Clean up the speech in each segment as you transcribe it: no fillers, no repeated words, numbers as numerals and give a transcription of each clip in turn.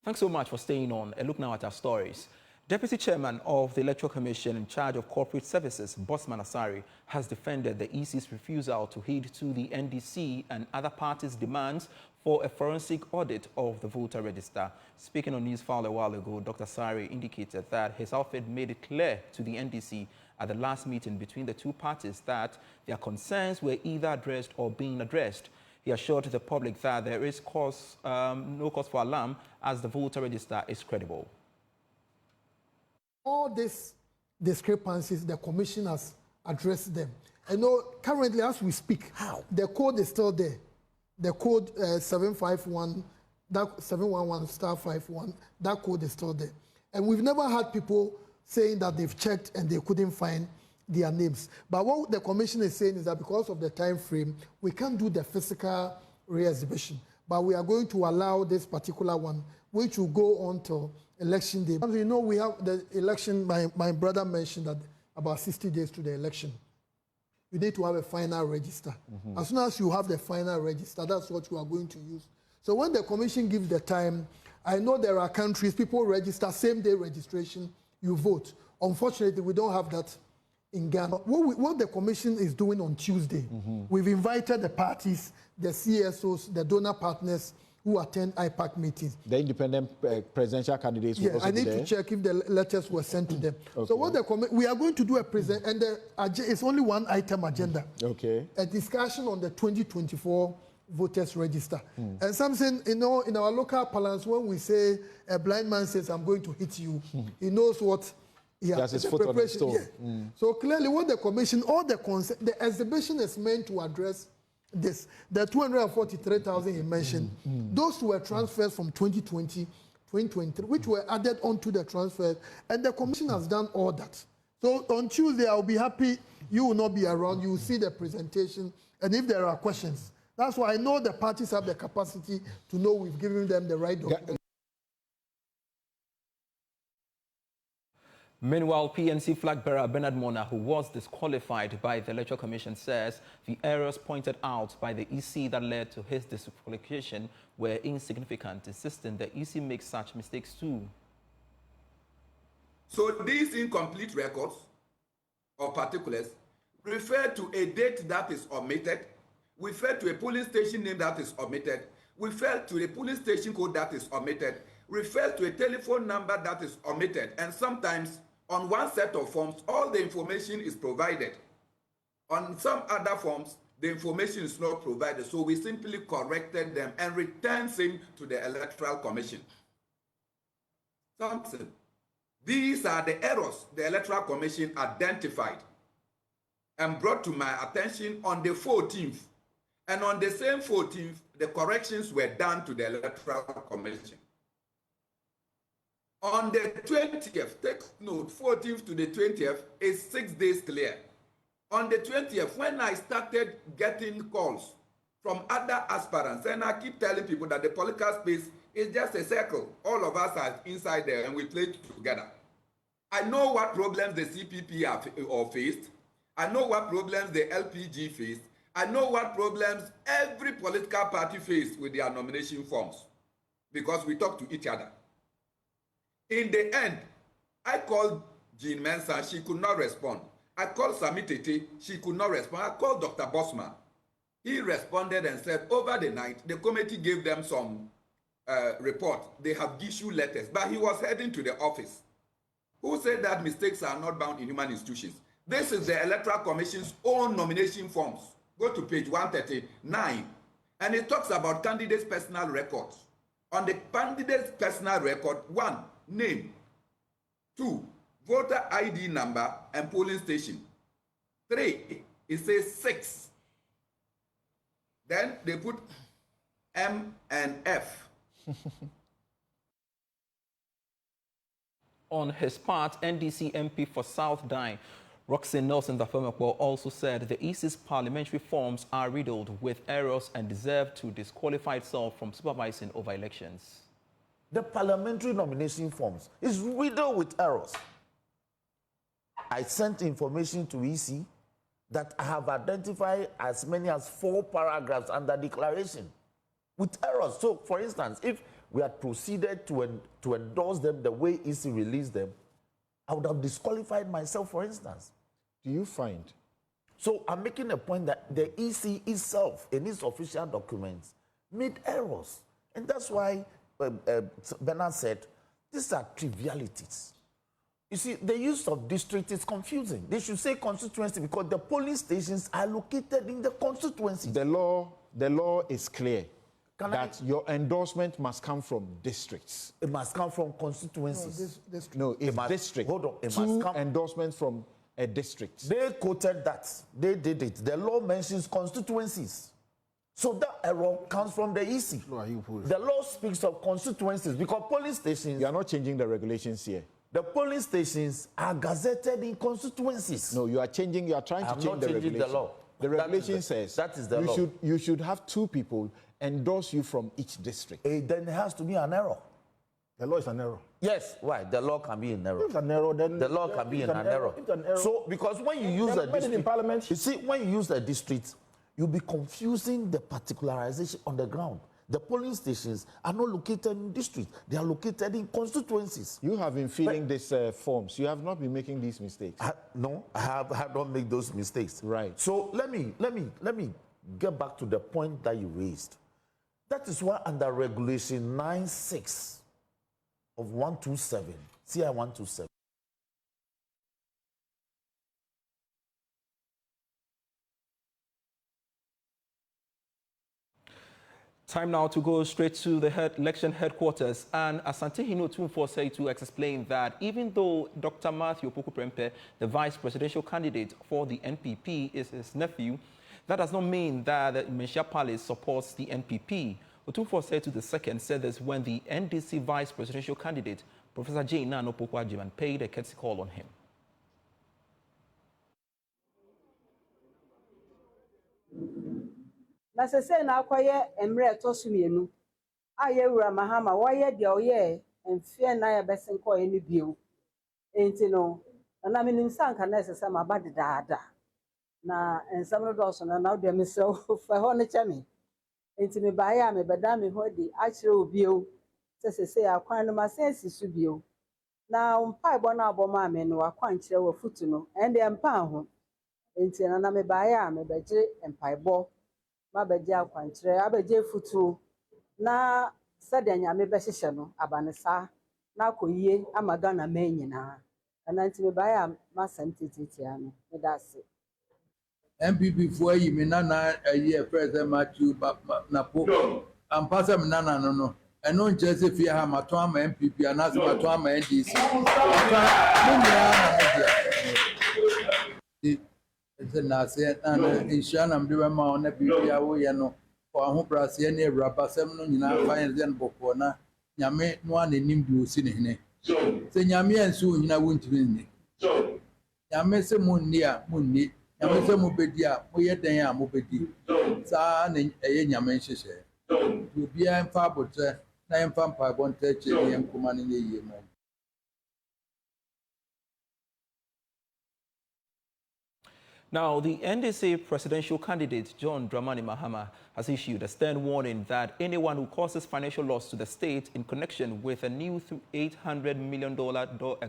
Thanks so much for staying on. A look now at our stories. Deputy Chairman of the Electoral Commission in charge of corporate services, Bosman Asari, has defended the EC's refusal to heed to the NDC and other parties' demands for a forensic audit of the voter register. Speaking on Newsfile a while ago, Dr. Asari indicated that his outfit made it clear to the NDC at the last meeting between the two parties that their concerns were either addressed or being addressed. He assured the public that there is no cause for alarm as the voter register is credible. All these discrepancies, the commission has addressed them. I know currently as we speak, how the code is still there. The code 751, that 711*51, that code is still there. And we've never had people saying that they've checked and they couldn't find their names. But what the commission is saying is that because of the time frame, we can't do the physical re-exhibition. But we are going to allow this particular one, which will go on till election day. As you know, we have the election, my brother mentioned that about 60 days to the election. You need to have a final register. As soon as you have the final register, that's what you are going to use. So when the commission gives the time, I know there are countries, people register, same day registration, you vote. Unfortunately, we don't have that in Ghana. What the commission is doing on Tuesday, we've invited the parties, the CSOs, the donor partners who attend IPAC meetings. The independent presidential candidates will also I be need there? to check if the letters were sent to them. Okay. So what we are going to do and it's only one item agenda. Okay. A discussion on the 2024 voters register. And something, you know, in our local parlance, when we say a blind man says, I'm going to hit you, he knows what. Yeah, that's his foot on the stone. So clearly, what the commission, the exhibition is meant to address this. The 243,000 he mentioned, those were transfers from 2020, 2023, which were added onto the transfer, and the commission has done all that. So on Tuesday, I'll be happy. You will not be around. You will see the presentation, and if there are questions, that's why I know the parties have the capacity to know we've given them the right document. Meanwhile, PNC flag bearer Bernard Mona, who was disqualified by the Electoral Commission, says the errors pointed out by the EC that led to his disqualification were insignificant, insisting the EC makes such mistakes too. So these incomplete records or particulars refer to a date that is omitted, refer to a polling station name that is omitted, refer to a polling station code that is omitted, refer to a telephone number that is omitted, and sometimes on one set of forms, all the information is provided. On some other forms, the information is not provided. So we simply corrected them and returned them to the Electoral Commission. Something. These are the errors the Electoral Commission identified and brought to my attention on the 14th. And on the same 14th, the corrections were done to the Electoral Commission. On the 20th, take note, 14th to the 20th is 6 days clear. On the 20th, when I started getting calls from other aspirants, and I keep telling people that the political space is just a circle. All of us are inside there and we play together. I know what problems the CPP have faced. I know what problems the LPG faced. I know what problems every political party faced with their nomination forms because we talk to each other. In the end, I called Jean Mensah, she could not respond. I called Sami Tete, she could not respond. I called Dr. Bosman. He responded and said, over the night, the committee gave them some report. They have issued letters, but he was heading to the office. Who said that mistakes are not bound in human institutions? This is the Electoral Commission's own nomination forms. Go to page 139, and it talks about candidates' personal records. On the candidate's personal record, 1, name. 2, voter ID number and polling station. 3, it says 6. Then they put M and F. On his part, NDC MP for South Dine, Roxanne Nelson Dafemekpo, also said the EC's parliamentary forms are riddled with errors and deserve to disqualify itself from supervising over elections. The parliamentary nomination forms is riddled with errors. I sent information to EC that I have identified as many as 4 paragraphs under declaration with errors. So, for instance, if we had proceeded to endorse them the way EC released them, I would have disqualified myself, for instance. Do you find? So I'm making a point that the EC itself, in its official documents, made errors. And that's why Bernard said, these are trivialities. You see, the use of district is confusing. They should say constituency because the polling stations are located in the constituency. The law is clear that your endorsement must come from districts. It must come from constituencies. No, it's district. Hold on. It Two must come. endorsements from a district. They quoted that. They did it. The law mentions constituencies. So that error comes from the EC. The law speaks of constituencies because polling stations... You are not changing the regulations here. The polling stations are gazetted in constituencies. No, you are trying to change the regulation. The law. The regulation says that is the law. You should have two people endorse you from each district. Then there has to be an error. The law is an error. Yes, why? The law can be an error. If it's an error, then the law can be an error. It's an error. So, because when you use a district, in Parliament, you see, when you use a district, you'll be confusing the particularization on the ground. The polling stations are not located in districts; they are located in constituencies. You have been filling these forms. You have not been making these mistakes. No, I have not made those mistakes. Right. So let me get back to the point that you raised. That is why under Regulation 9(6) of 127, CI 127. Time now to go straight to the election headquarters. And Asante Hino Otumfuo said to explain that even though Dr. Matthew Opoku-Prempeh, the vice presidential candidate for the NPP, is his nephew, that does not mean that the Manhyia Palace supports the NPP. Otumfuo said to the Second, said this when the NDC vice presidential candidate, Professor J. Nano Poku-Agyeman, paid a courtesy call on him. Na sese na akoye emre tosu mienu aye wura mahama waye de oye emfie na ya besenko ye ne bio enti no na menim sanka na sese ma ba dedaada na ensam no do so na de mesew fa ho ne chemi enti me ba ya me beda me ho di a kire obio sese akwan no ma sensi su bio na mpa ibo na abo ma me no akwan kire wa futu no ende mpa ho enti na me ba ya me beje mpa ibo mabeje akwankyere abeje futu na sede nyame behyehyɛ no abanesa na akoyie amaga na manyina ana nti me baya masam tititia no me dase MPP fo ayi me nana ayi president Matthew NAPO ampasa me nana no eno nche se fie ha mato ama MPP anase mato ama NDC na se na insha na mde ma ona bibia wo ye no ko aho brase ne awuraba sem no nyina fa yen zen boko na nyame no ananim bi osi ne hene se nyame ansu nyina wontimi ni nyame se munni a munni nyame se mu bedi a mo ye den a mo bedi sa na eye nyame nhyehyɛ bibia mfa abotre na mfa mpa bonta che ne nkoma ne ye mo. Now, the NDC presidential candidate, John Dramani Mahama, has issued a stern warning that anyone who causes financial loss to the state in connection with a new $800 million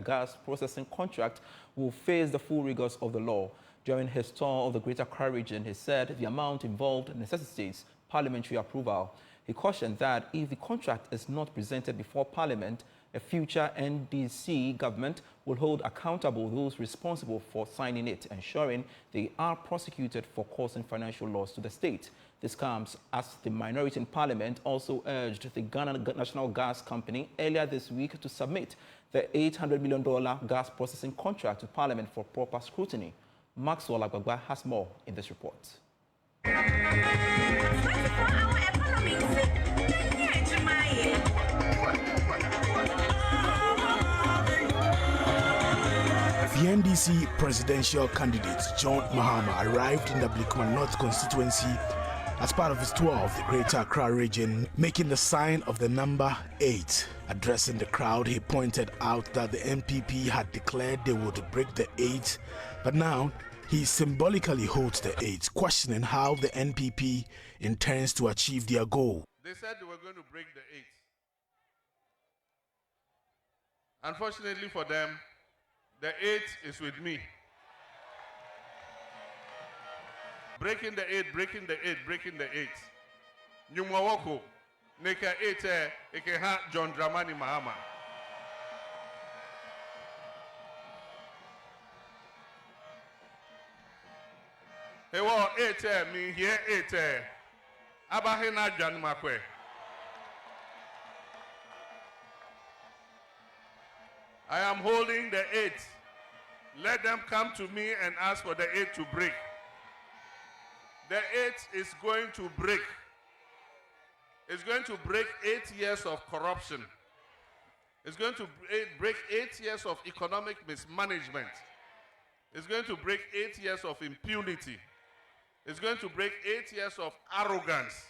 gas processing contract will face the full rigors of the law. During his tour of the Greater Accra region, he said the amount involved necessitates parliamentary approval. He cautioned that if the contract is not presented before Parliament, a future NDC government will hold accountable those responsible for signing it, ensuring they are prosecuted for causing financial loss to the state. This comes as the minority in Parliament also urged the Ghana National Gas Company earlier this week to submit the $800 million gas processing contract to Parliament for proper scrutiny. Maxwell Agbagba has more in this report. The NDC presidential candidate John Mahama arrived in the Blakman North constituency as part of his tour of the Greater Accra region, making the sign of the number 8. Addressing the crowd, he pointed out that the NPP had declared they would break the 8, but now he symbolically holds the 8, questioning how the NPP intends to achieve their goal. They said they were going to break the 8. Unfortunately for them, the 8th is with me. Breaking the 8, breaking the 8, breaking the 8. Nyumawoko, Neka 8, Ekeha John Dramani Mahama. Hey, well, 8, me here 8. Abahena Jan Makwe. I am holding the 8. Let them come to me and ask for the 8 to break. The 8 is going to break. It's going to break 8 years of corruption. It's going to break 8 years of economic mismanagement. It's going to break 8 years of impunity. It's going to break 8 years of arrogance.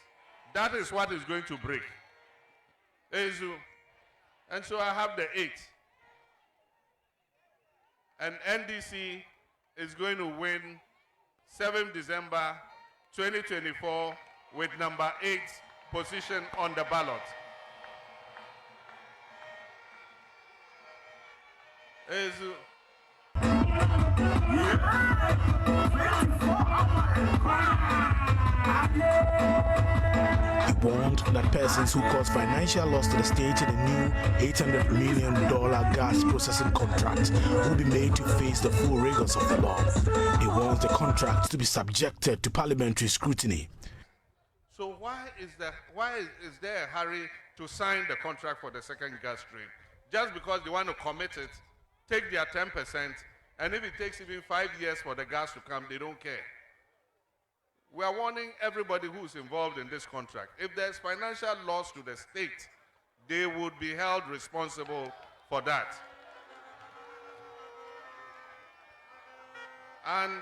That is what is going to break. And so I have the 8. And NDC is going to win 7th December 2024 with number 8 position on the ballot. He warned that persons who cause financial loss to the state in a new $800 million gas processing contract will be made to face the full rigors of the law. He wants the contract to be subjected to parliamentary scrutiny. So why is there a hurry to sign the contract for the second gas train? Just because they want to commit it, take their 10%, and if it takes even 5 years for the gas to come, they don't care. We are warning everybody who is involved in this contract. If there's financial loss to the state, they would be held responsible for that. And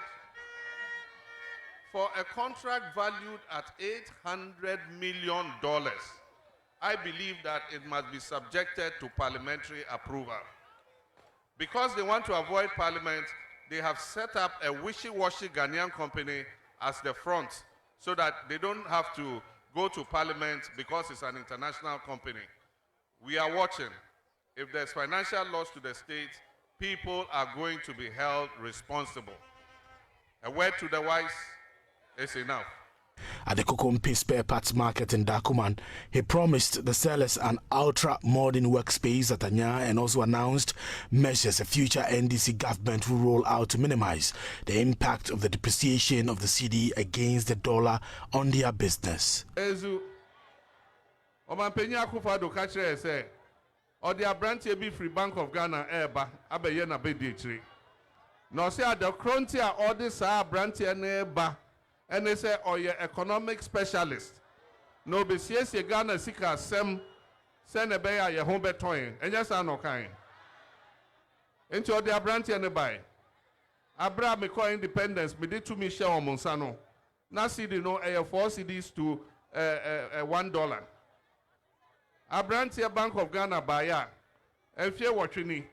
for a contract valued at $800 million, I believe that it must be subjected to parliamentary approval. Because they want to avoid parliament, they have set up a wishy-washy Ghanaian company as the front so that they don't have to go to parliament because it's an international company. We are watching. If there's financial loss to the state, people are going to be held responsible. A word to the wise is enough. At the Kokompe Spare Parts Market in Dakuman, he promised the sellers an ultra-modern workspace at Anya and also announced measures a future NDC government will roll out to minimize the impact of the depreciation of the cedi against the dollar on their business. Ezu, Omampenya Akufo-Addo ka kire say, or the branch be Free Bank of Ghana eba abeye na be di chiri. No say at the frontier all this branch na eba. And they say, oh, you're economic specialist. No, be CS Ghana sika sem send a bear your home betoin. And yes, I know kind. Into the branch and the buy. Abra me call independence, me did to me share on Monsano. Now see the no 4 CDs to $1. A branch here Bank of Ghana buy and fear watching.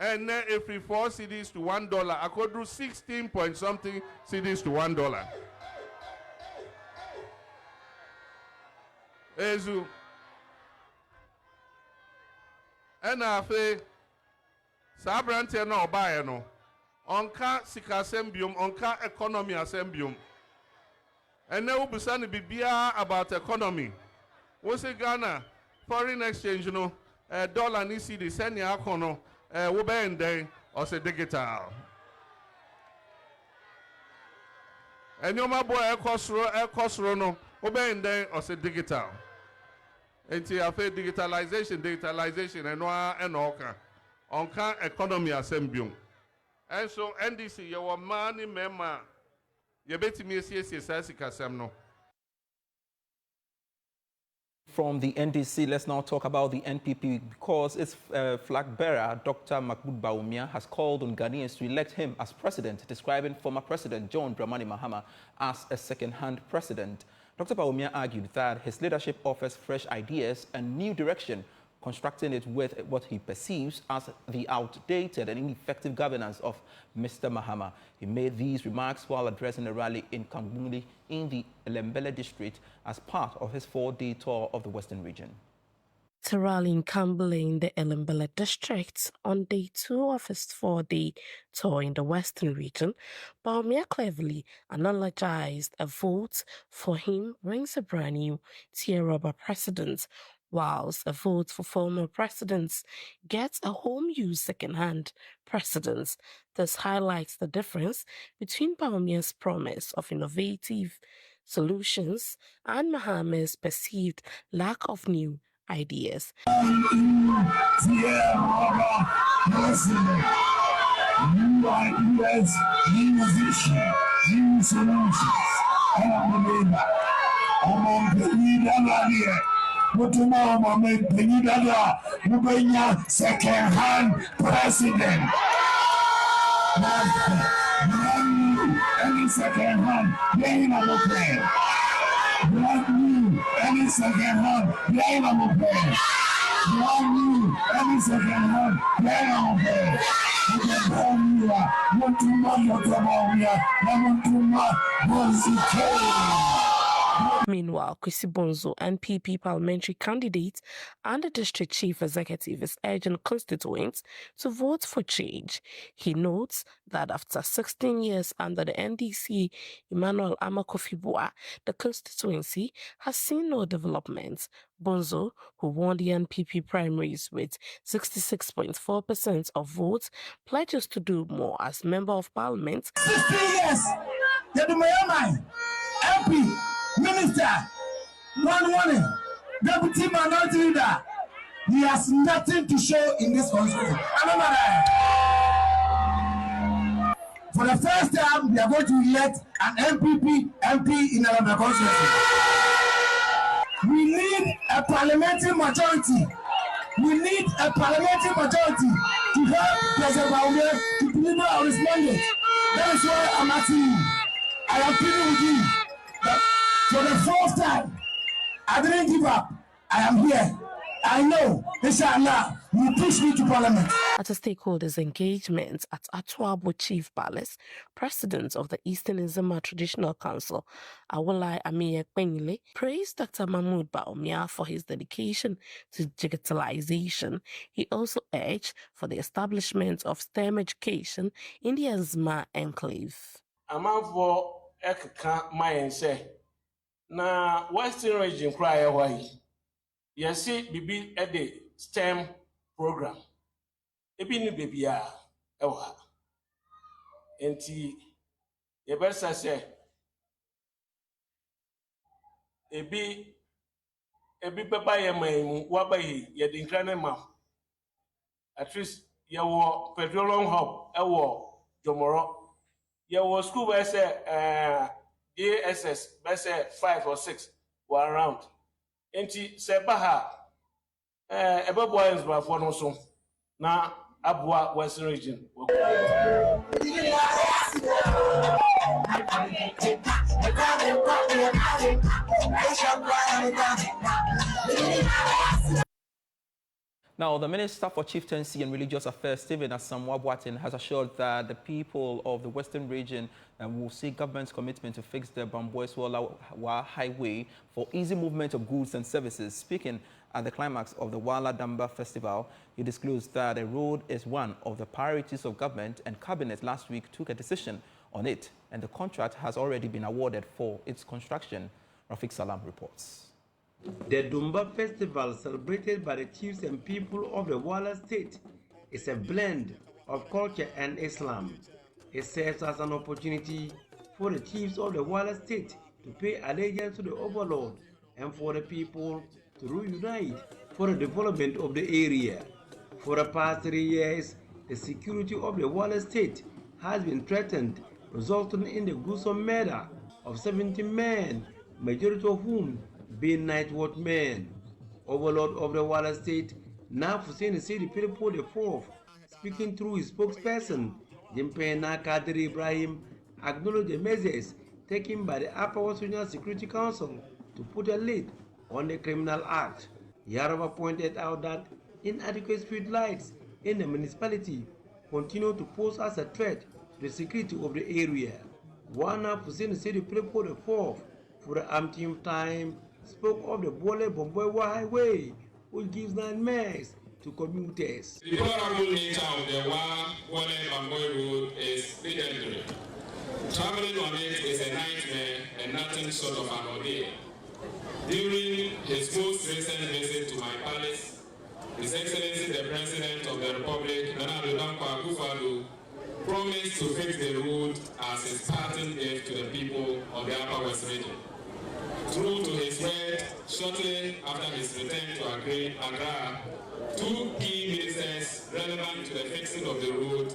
And then if we 4 CDs to $1, I could do 16 point something CDs to $1. Ezu. And after Sabrante no buy no. Onka sika sembium, onka economy assembium. And now we be bibia about economy. We say Ghana foreign exchange no dollar ni CD send ya kono. We be in there or say digital. And your my boy Ekosro no, we be in there or say digital. Until I say digitalization, and onka economy assembly. And so NDC, your money member, you bet me no. From the NDC, let's now talk about the NPP because its flag bearer, Dr. Mahmoud Bawumia, has called on Ghanaians to elect him as president, describing former President John Dramani Mahama as a second-hand president. Dr. Bawumia argued that his leadership offers fresh ideas and new direction, constructing it with what he perceives as the outdated and ineffective governance of Mr. Mahama. He made these remarks while addressing a rally in Kangmuli in the Elembele district as part of his 4-day tour of the Western region. to rally in Kambale in the Elembele district on day 2 of his 4-day tour in the Western region, Bawumia cleverly analogized a vote for him brings a brand new tier-rubber president, whilst a vote for former presidents gets a home-use second-hand president. This highlights the difference between Bawumia's promise of innovative solutions and Mahama's perceived lack of new ideas. Second-hand president. Any second-hand, blame on the plan. Brand new, any second-hand, blame on the plan. Brand new, any second-hand, blame on the plan. Meanwhile, Kwesi Bonzo, NPP parliamentary candidate and the district chief executive, is urging constituents to vote for change. He notes that after 16 years under the NDC, Emmanuel Amakofibua, the constituency has seen no development. Bonzo, who won the NPP primaries with 66.4% of votes, pledges to do more as Member of Parliament. 16 years, they do my mind. MP, Minister, one Deputy Minority Leader. He has nothing to show in this constituency. For the first time, we are going to elect an MP in our constituency. We need a parliamentary majority. We need a parliamentary majority to help President Bawumia to deliver our mandate. That is why I'm asking you. I am pleading with you that for the fourth time, I didn't give up. I am here. I know, inshallah, you push me to Parliament. At a stakeholders' engagement at Atuabo Chief Palace, President of the Eastern Nzema Traditional Council, Awolai Amiye Kwenyile, praised Dr. Mahmoud Bawumia for his dedication to digitalization. He also urged for the establishment of STEM education in the Nzema enclave. Amanfo ekeka mayense na Western region cry why yesi bibi ede STEM program ebi ni bebia ewa enti yebesa se ebi beba ye maimu wabayi ye dinkrane ma at least ye wo petroleum hub ewo Jomoro ye wo school where say DSS by say 5 or 6 were around enti se baha ebebo ends ba for no so na abua Western region. Now, the Minister for Chieftaincy and Religious Affairs, Stephen Asamoah-Boateng, has assured that the people of the Western region will see government's commitment to fix the Bamboeswa Highway for easy movement of goods and services. Speaking at the climax of the Wala Damba Festival, he disclosed that the road is one of the priorities of government, and Cabinet last week took a decision on it, and the contract has already been awarded for its construction. Rafiq Salam reports. The Dumba Festival, celebrated by the chiefs and people of the Wala state, is a blend of culture and Islam. It serves as an opportunity for the chiefs of the Wala state to pay allegiance to the overlord and for the people to reunite for the development of the area. For the past 3 years, the security of the Wala state has been threatened, resulting in the gruesome murder of 70 men, majority of whom being night watch men. Overlord of the Wala state, NAPO Hussein Sidi Pilipo IV, speaking through his spokesperson, Jimpena Kadri Ibrahim, acknowledged the measures taken by the Upper West Regional Security Council to put a lid on the criminal act. He however pointed out that inadequate street lights in the municipality continue to pose as a threat to the security of the area. One NAPO Hussein Sidi Pilipo IV, for the umpteenth time, spoke of the Bole Bamboeswa Highway, which gives nightmares to commuters. The deplorable nature of the Wale-Bamboy road is legendary. Traveling on it is a nightmare and nothing short of an ordeal. During his most recent visit to my palace, His Excellency the President of the Republic, Nana Addo Akufo-Addo, promised to fix the road as his parting gift to the people of the Upper West region. True to his word, shortly after his return to Accra, two key ministers relevant to the fixing of the road,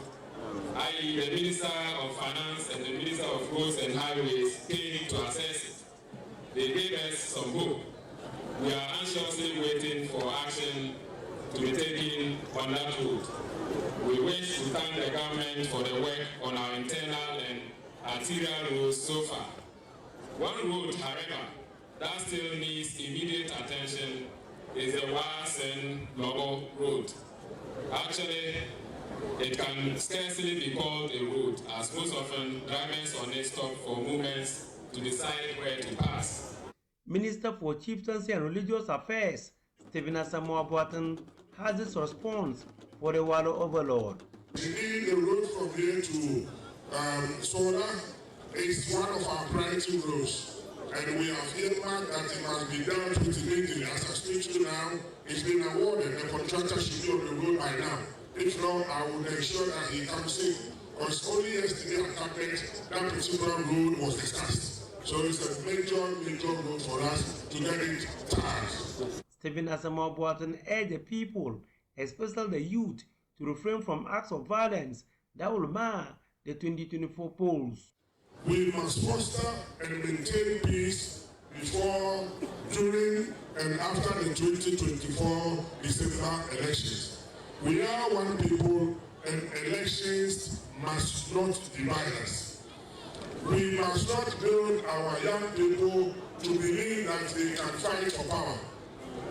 i.e. the Minister of Finance and the Minister of Roads and Highways, came to assess it. They gave us some hope. We are anxiously waiting for action to be taken on that road. We wish to thank the government for the work on our internal and arterial roads so far. One road, however, that still needs immediate attention is the Wasen-Lobo road. Actually, it can scarcely be called a road, as most often drivers on it stop for moments to decide where to pass. Minister for Chieftaincy and Religious Affairs, Stephen Asamoah Boateng, has this response for the Wallo overlord. Indeed, the road from here to Soda is one of our priority roads, and we have earmarked that it must be dealt with immediately. As I speak to you now, it's been awarded. The contractor should be on the road by now. If not, I will ensure that he comes in. Because only yesterday at Cabinet, that particular road was discussed. So it's a major road for us to get it tied. Stephen Asamoah Boateng urged the people, especially the youth, to refrain from acts of violence that will mar the 2024 polls. We must foster and maintain peace before, during, and after the 2024 December elections. We are one people, and elections must not divide us. We must not build our young people to believe that they can fight for power.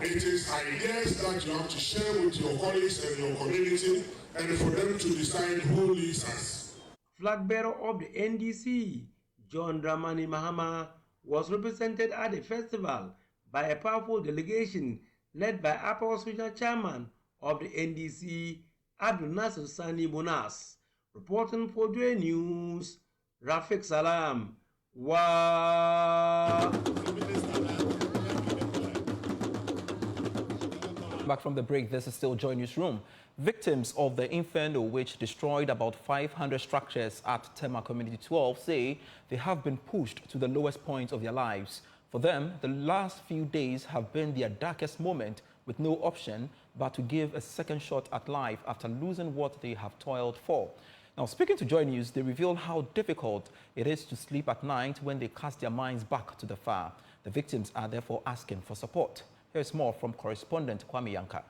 It is ideas that you have to share with your colleagues and your community, and for them to decide who leads us. Flag bearer of the NDC, John Dramani Mahama, was represented at the festival by a powerful delegation led by Upper West Regional Chairman of the NDC, Abdul Nasser Sani Bonas. Reporting for Dre News, Rafiq Salam. Back from the break, this is still Joy Newsroom. Victims of the inferno which destroyed about 500 structures at Tema Community 12 say they have been pushed to the lowest point of their lives. For them, the last few days have been their darkest moment, with no option but to give a second shot at life after losing what they have toiled for. Now, speaking to Joy News, they reveal how difficult it is to sleep at night when they cast their minds back to the fire. The victims are therefore asking for support. Here's more from correspondent Kwame Yanka.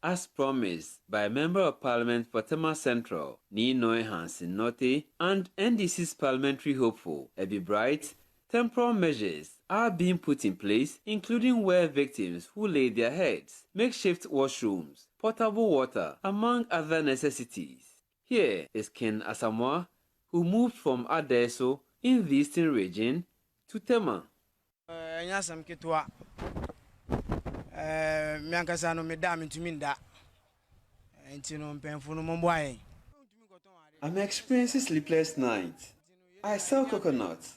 As promised by Member of Parliament for Tema Central, Ninoy Hansen Norte, and NDC's parliamentary hopeful, Ebi Bright, temporal measures are being put in place, including where victims who lay their heads, makeshift washrooms, potable water, among other necessities. Here is Ken Asamoah, who moved from Adeso in the eastern region to Tema. I'm experiencing sleepless nights. I sell coconuts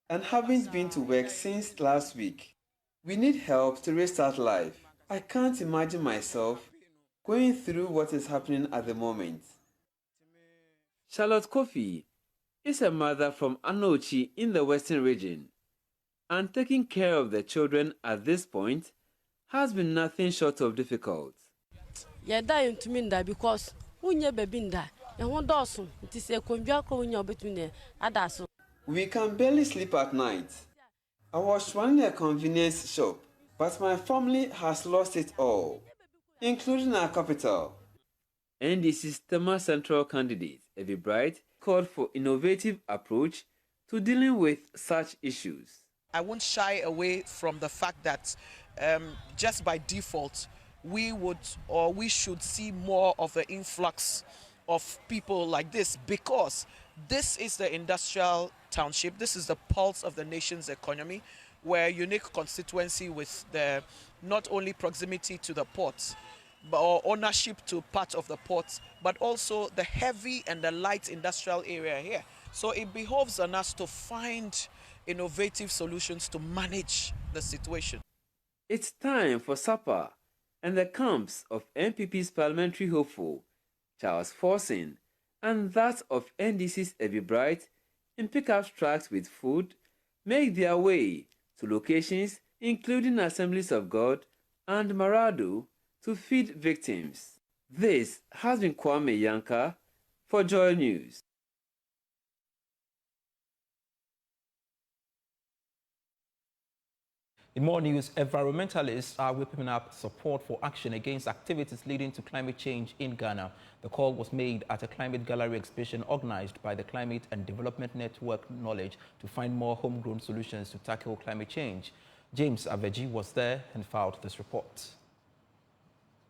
and haven't been to work since last week. We need help to restart life. I can't imagine myself going through what is happening at the moment. Charlotte Kofi is a mother from Anochi in the western region, and taking care of the children at this point has been nothing short of difficult. Because we can barely sleep at night. I was running a convenience shop, but my family has lost it all, including our capital. NDC's Tema Central candidate, Ebi Bright, called for innovative approach to dealing with such issues. I won't shy away from the fact that just by default, we should see more of the influx of people like this, because this is the industrial township. This is the pulse of the nation's economy, where unique constituency with the not only proximity to the ports, or ownership to part of the ports, but also the heavy and the light industrial area here. So it behoves on us to find innovative solutions to manage the situation. It's time for supper and the camps of NPP's parliamentary hopeful, Charles Forson, and that of NDC's Evie Bright in pickup trucks with food make their way to locations including Assemblies of God and Marado to feed victims. This has been Kwame Yanka for Joy News. In more news, environmentalists are whipping up support for action against activities leading to climate change in Ghana. The call was made at a climate gallery exhibition organized by the Climate and Development Network Knowledge to find more homegrown solutions to tackle climate change. James Aveji was there and filed this report.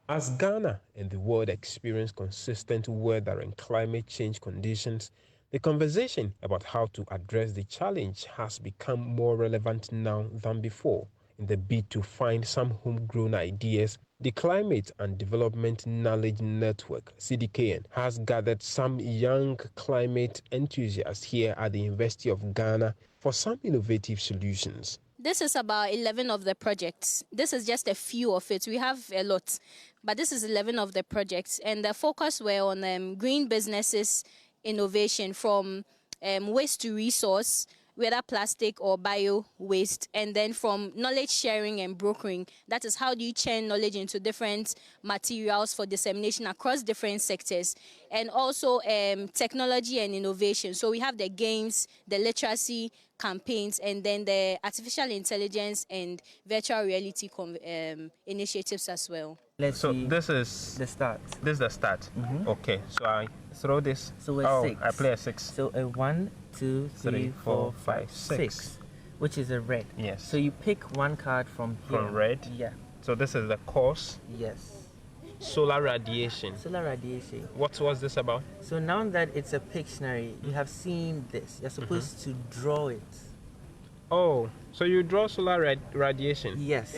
As Ghana and the world experience consistent weather and climate change conditions, the conversation about how to address the challenge has become more relevant now than before. In the bid to find some homegrown ideas, the Climate and Development Knowledge Network, CDKN, has gathered some young climate enthusiasts here at the University of Ghana for some innovative solutions. This is about 11 of the projects. This is just a few of it. We have a lot, but this is 11 of the projects. And the focus were on green businesses, innovation from waste to resource, whether plastic or bio waste, and then from knowledge sharing and brokering. That is, how do you churn knowledge into different materials for dissemination across different sectors, and also technology and innovation. So we have the games, the literacy campaigns, and then the artificial intelligence and virtual reality initiatives as well. So this is the start. This is the start. Okay, so I throw this. So it's 6. I play a 6. So a 1, 2, 3, 4, 5, 6, which is a red. Yes. So you pick one card from here. From red. Yeah. So this is the course. Yes. Solar radiation. Solar radiation. What was this about? So now that it's a Pictionary, you have seen this. You're supposed to draw it. Oh, so you draw solar radiation? Yes.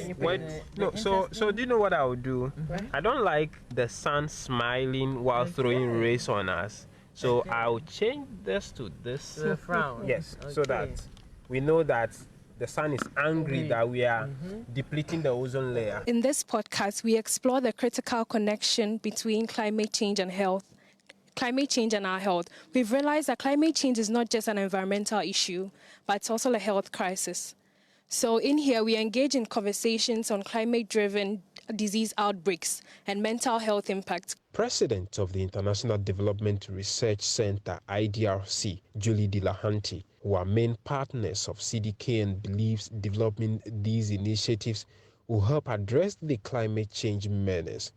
So do you know what I would do? I don't like the sun smiling while throwing rays on us. So I'll change this to this. To a frown. Yes, so that we know that the sun is angry that we are depleting the ozone layer. In this podcast, we explore the critical connection between climate change and health. Climate change and our health. We've realized that climate change is not just an environmental issue, but it's also a health crisis. So in here, we engage in conversations on climate-driven disease outbreaks and mental health impacts. President of the International Development Research Center, IDRC, Julie Delahanty, who are main partners of CDKN, believes developing these initiatives will help address the climate change menace.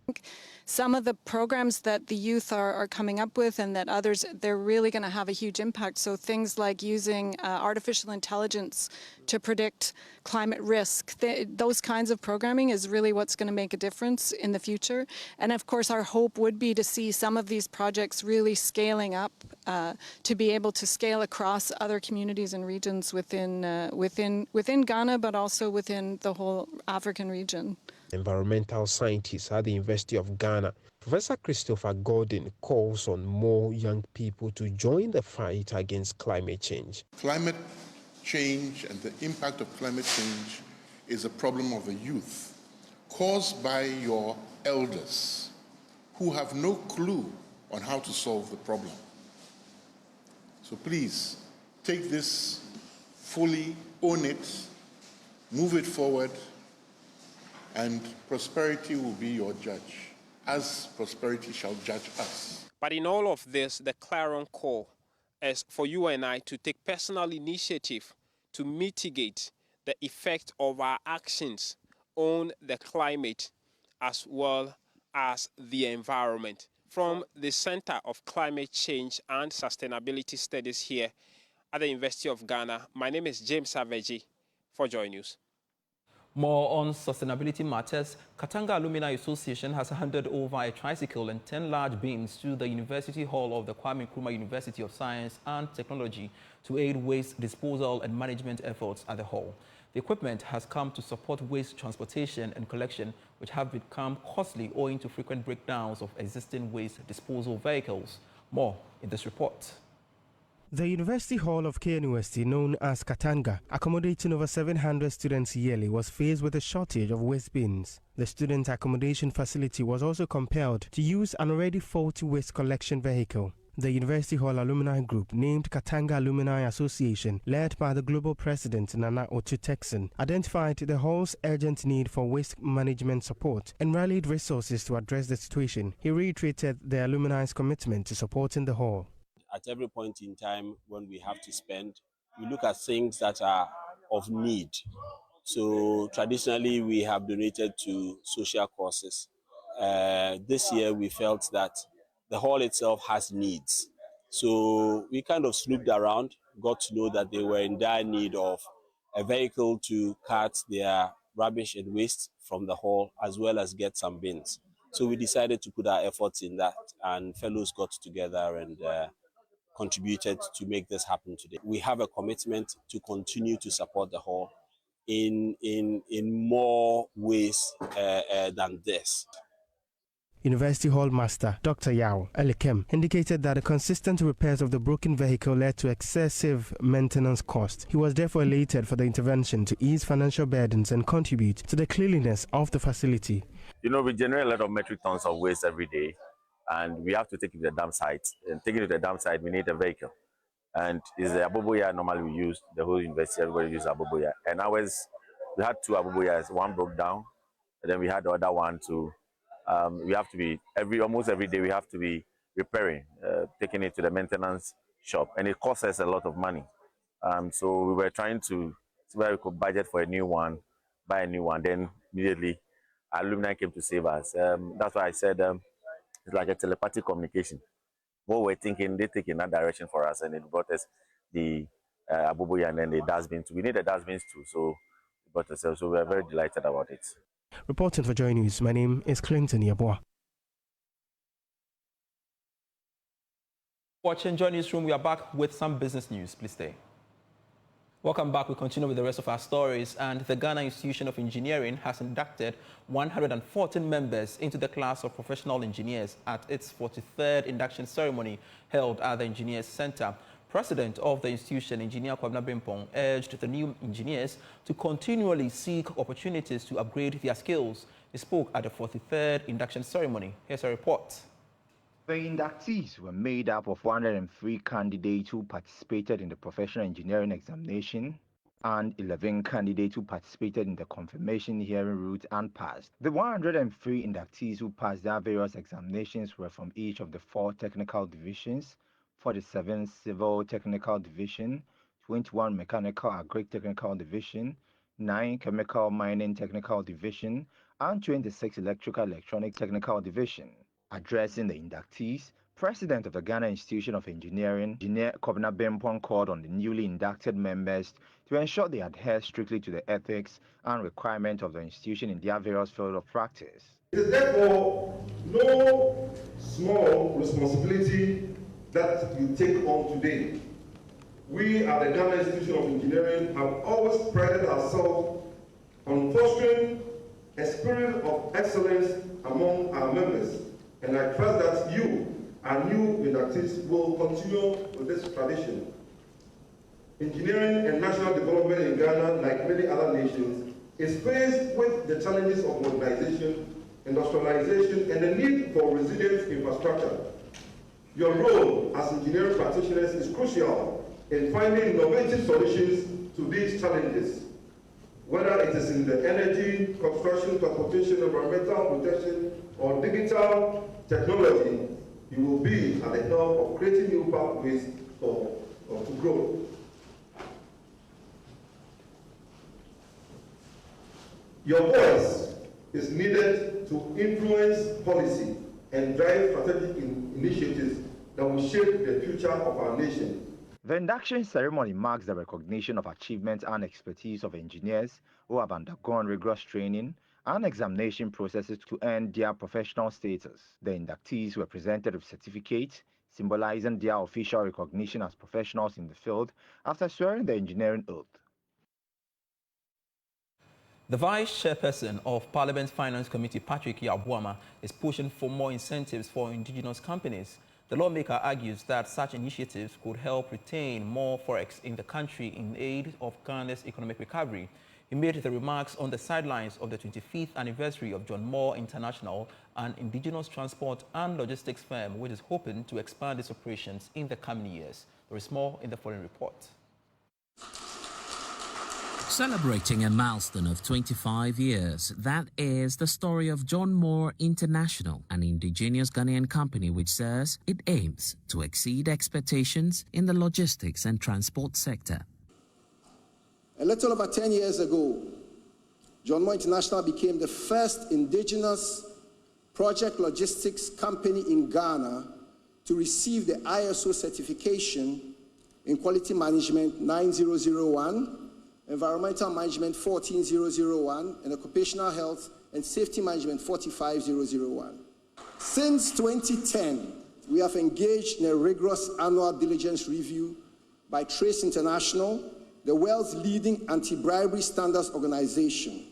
Some of the programs that the youth are coming up with and that others, they're really going to have a huge impact. So things like using artificial intelligence to predict climate risk, those kinds of programming is really what's going to make a difference in the future. And of course, our hope would be to see some of these projects really scaling up to be able to scale across other communities and regions within Ghana, but also within the whole African region. Environmental scientist at the University of Ghana, Professor Christopher Gordon, calls on more young people to join the fight against climate change. Climate change and the impact of climate change is a problem of the youth, caused by your elders who have no clue on how to solve the problem. So please, take this fully, own it, move it forward, and prosperity will be your judge, as prosperity shall judge us. But in all of this, the clarion call is for you and I to take personal initiative to mitigate the effect of our actions on the climate as well as the environment. From the Center of Climate Change and Sustainability Studies here at the University of Ghana, my name is James Aveji for Joy News. More on sustainability matters. Katanga Alumni Association has handed over a tricycle and 10 large bins to the University Hall of the Kwame Nkrumah University of Science and Technology to aid waste disposal and management efforts at the hall. The equipment has come to support waste transportation and collection, which have become costly owing to frequent breakdowns of existing waste disposal vehicles. More in this report. The University Hall of KNUST, known as Katanga, accommodating over 700 students yearly, was faced with a shortage of waste bins. The student accommodation facility was also compelled to use an already faulty waste collection vehicle. The University Hall Alumni Group, named Katanga Alumni Association, led by the global president Nana Otumfuo, identified the hall's urgent need for waste management support and rallied resources to address the situation. He reiterated the alumni's commitment to supporting the hall. At every point in time when we have to spend, we look at things that are of need. So traditionally, we have donated to social causes. This year, we felt that the hall itself has needs. So we kind of snooped around, got to know that they were in dire need of a vehicle to cart their rubbish and waste from the hall, as well as get some bins. So we decided to put our efforts in that, and fellows got together and contributed to make this happen today. We have a commitment to continue to support the hall in more ways than this. University Hall Master Dr. Yao Elikem indicated that the consistent repairs of the broken vehicle led to excessive maintenance costs. He was therefore elated for the intervention to ease financial burdens and contribute to the cleanliness of the facility. You know, we generate a lot of metric tons of waste every day, and we have to take it to the dump site. And taking it to the dump site, we need a vehicle. And it's the Aboboya normally we use, the whole university, everybody uses Aboboya. And ours, we had two Aboboyas, one broke down, and then we had the other one to, we have to be, almost every day we have to be repairing, taking it to the maintenance shop. And it costs us a lot of money. So we were trying to see where we could budget for a new one, buy a new one. Then immediately, alumni came to save us. That's why I said, it's like a telepathic communication. What we're thinking, they take in that direction for us, and it brought us the Aboboya and then the dustbins. We need the dustbins too, so it brought us. So we're very delighted about it. Reporting for Joy News, my name is Clinton Yabua. Watching Joy Newsroom, we are back with some business news. Please stay. Welcome back. We continue with the rest of our stories, and the Ghana Institution of Engineering has inducted 114 members into the class of professional engineers at its 43rd induction ceremony held at the Engineers Center. President of the institution, Engineer Kwabena Bimpong, urged the new engineers to continually seek opportunities to upgrade their skills. He spoke at the 43rd induction ceremony. Here's a report. The inductees were made up of 103 candidates who participated in the professional engineering examination and 11 candidates who participated in the confirmation hearing route and passed. The 103 inductees who passed their various examinations were from each of the 4 technical divisions, 47 civil technical division, 21 mechanical agri-technical division, 9 chemical mining technical division, and 26 electrical electronic technical division. Addressing the inductees, President of the Ghana Institution of Engineering, Engineer Kwabena Bimpong, called on the newly inducted members to ensure they adhere strictly to the ethics and requirements of the institution in their various fields of practice. It is therefore no small responsibility that you take on today. We at the Ghana Institution of Engineering have always prided ourselves on fostering a spirit of excellence among our members. And I trust that you, our new inductees, will continue with this tradition. Engineering and national development in Ghana, like many other nations, is faced with the challenges of modernization, industrialization, and the need for resilient infrastructure. Your role as engineering practitioners is crucial in finding innovative solutions to these challenges. Whether it is in the energy, construction, transportation, environmental protection, or digital technology, you will be at the help of creating new pathways to growth. Your voice is needed to influence policy and drive strategic initiatives that will shape the future of our nation. The induction ceremony marks the recognition of achievements and expertise of engineers who have undergone rigorous training and examination processes to earn their professional status. The inductees were presented with certificates symbolizing their official recognition as professionals in the field after swearing the engineering oath. The Vice Chairperson of Parliament's Finance Committee, Patrick Yabuama, is pushing for more incentives for indigenous companies. The lawmaker argues that such initiatives could help retain more forex in the country in aid of Ghana's economic recovery. He made the remarks on the sidelines of the 25th anniversary of John Moore International, an indigenous transport and logistics firm which is hoping to expand its operations in the coming years. There is more in the following report. Celebrating a milestone of 25 years, that is the story of John Moore International, an indigenous Ghanaian company which says it aims to exceed expectations in the logistics and transport sector. A little over 10 years ago, John Moore International became the first indigenous project logistics company in Ghana to receive the ISO certification in quality management 9001, environmental management 14001, and occupational health and safety management 45001. Since 2010, we have engaged in a rigorous annual diligence review by Trace International, the world's leading anti-bribery standards organization.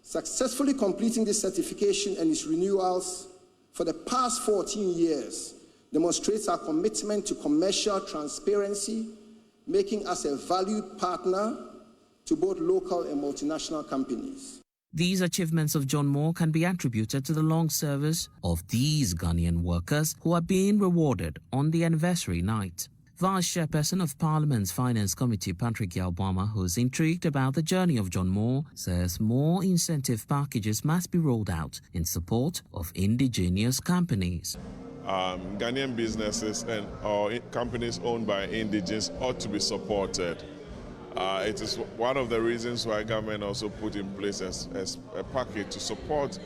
Successfully completing this certification and its renewals for the past 14 years demonstrates our commitment to commercial transparency, making us a valued partner to both local and multinational companies. These achievements of John Moore can be attributed to the long service of these Ghanaian workers who are being rewarded on the anniversary night. Vice Chairperson of Parliament's Finance Committee, Patrick Yabuama, who's intrigued about the journey of John Moore, says more incentive packages must be rolled out in support of indigenous companies. Ghanaian businesses and or companies owned by indigenes ought to be supported. It is one of the reasons why government also put in place as a package to support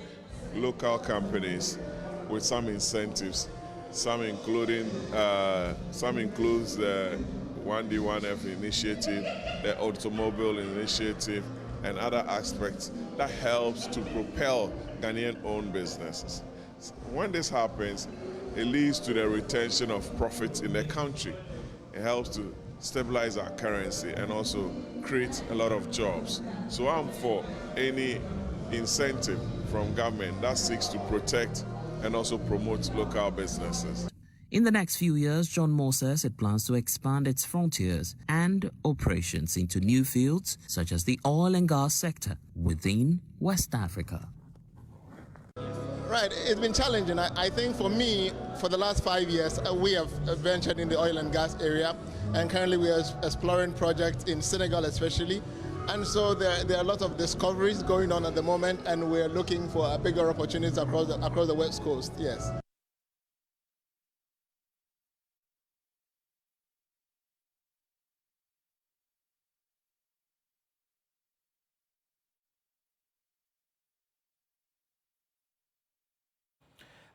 local companies with some incentives. Some includes the 1D1F initiative, the automobile initiative, and other aspects that helps to propel Ghanaian-owned businesses. When this happens, it leads to the retention of profits in the country. It helps to stabilize our currency and also create a lot of jobs. So I'm for any incentive from government that seeks to protect and also promote local businesses. In the next few years, John Moore says it plans to expand its frontiers and operations into new fields such as the oil and gas sector within West Africa. Right, it's been challenging. I think for me, for the last 5 years, we have ventured in the oil and gas area, and currently we are exploring projects in Senegal especially. And so there are a lot of discoveries going on at the moment, and we're looking for bigger opportunities across the West Coast, yes.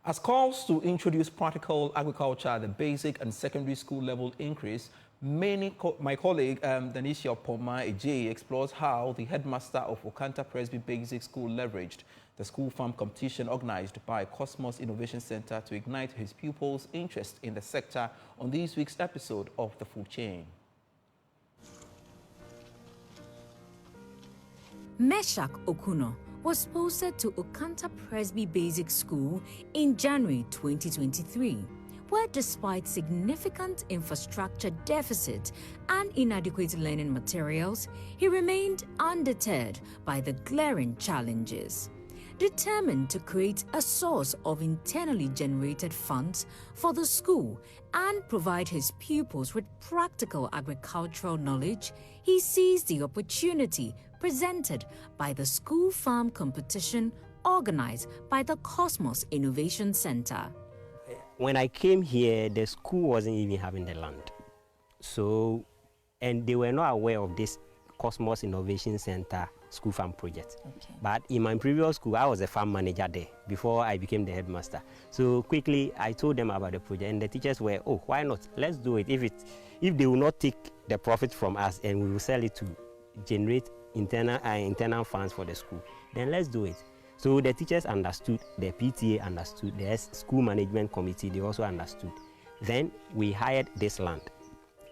As calls to introduce practical agriculture at the basic and secondary school level increase, my colleague Danisha Poma Ejay explores how the headmaster of Okanta Presby Basic School leveraged the school farm competition organized by Cosmos Innovation Center to ignite his pupils' interest in the sector on this week's episode of The Food Chain. Meshach Okuno was posted to Okanta Presby Basic School in January 2023, where despite significant infrastructure deficit and inadequate learning materials, he remained undeterred by the glaring challenges. Determined to create a source of internally generated funds for the school and provide his pupils with practical agricultural knowledge, he seized the opportunity presented by the school farm competition organized by the Cosmos Innovation Center. When I came here, the school wasn't even having the land. And they were not aware of this Cosmos Innovation Center school farm project. Okay. But in my previous school, I was a farm manager there before I became the headmaster. So quickly, I told them about the project, and the teachers were, oh, why not? Let's do it. If they will not take the profit from us and we will sell it to generate internal funds for the school, then let's do it. So the teachers understood, the PTA understood, the school management committee, they also understood. Then we hired this land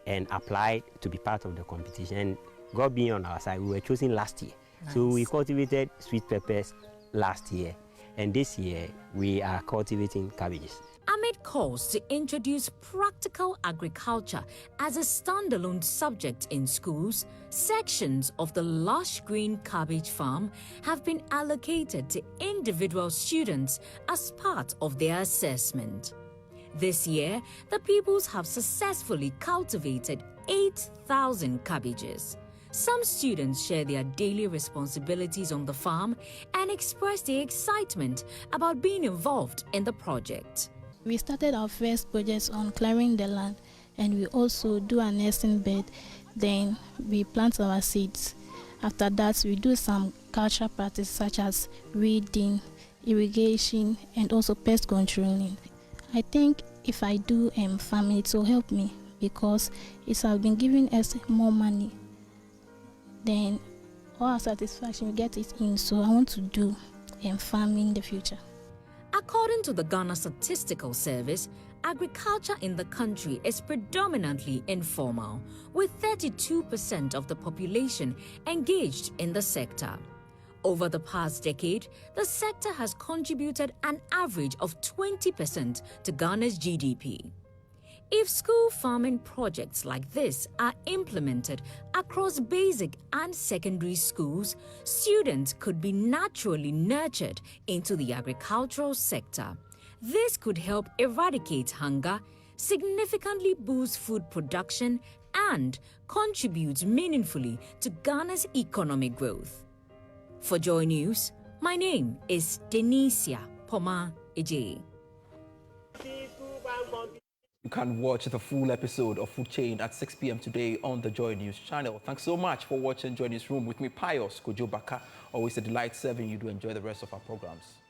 and applied to be part of the competition. And God being on our side, we were chosen last year. Nice. So we cultivated sweet peppers last year. And this year, we are cultivating cabbages. Amid calls to introduce practical agriculture as a standalone subject in schools, sections of the lush green cabbage farm have been allocated to individual students as part of their assessment. This year, the pupils have successfully cultivated 8,000 cabbages. Some students share their daily responsibilities on the farm and express their excitement about being involved in the project. We started our first project on clearing the land, and we also do a nesting bed. Then we plant our seeds. After that, we do some cultural practices such as weeding, irrigation, and also pest controlling. I think if I do farming, it will help me because it has been giving us more money. Then all our satisfaction, we get it in. So I want to do farming in the future. According to the Ghana Statistical Service, agriculture in the country is predominantly informal, with 32% of the population engaged in the sector. Over the past decade, the sector has contributed an average of 20% to Ghana's GDP. If school farming projects like this are implemented across basic and secondary schools, students could be naturally nurtured into the agricultural sector. This could help eradicate hunger, significantly boost food production, and contribute meaningfully to Ghana's economic growth. For Joy News, my name is Denisia Poma Eje. You can watch the full episode of Food Chain at 6 p.m. today on the Joy News channel. Thanks so much for watching Joy News Room with me, Pius Kojo Baka. Always a delight serving you. Do enjoy the rest of our programs.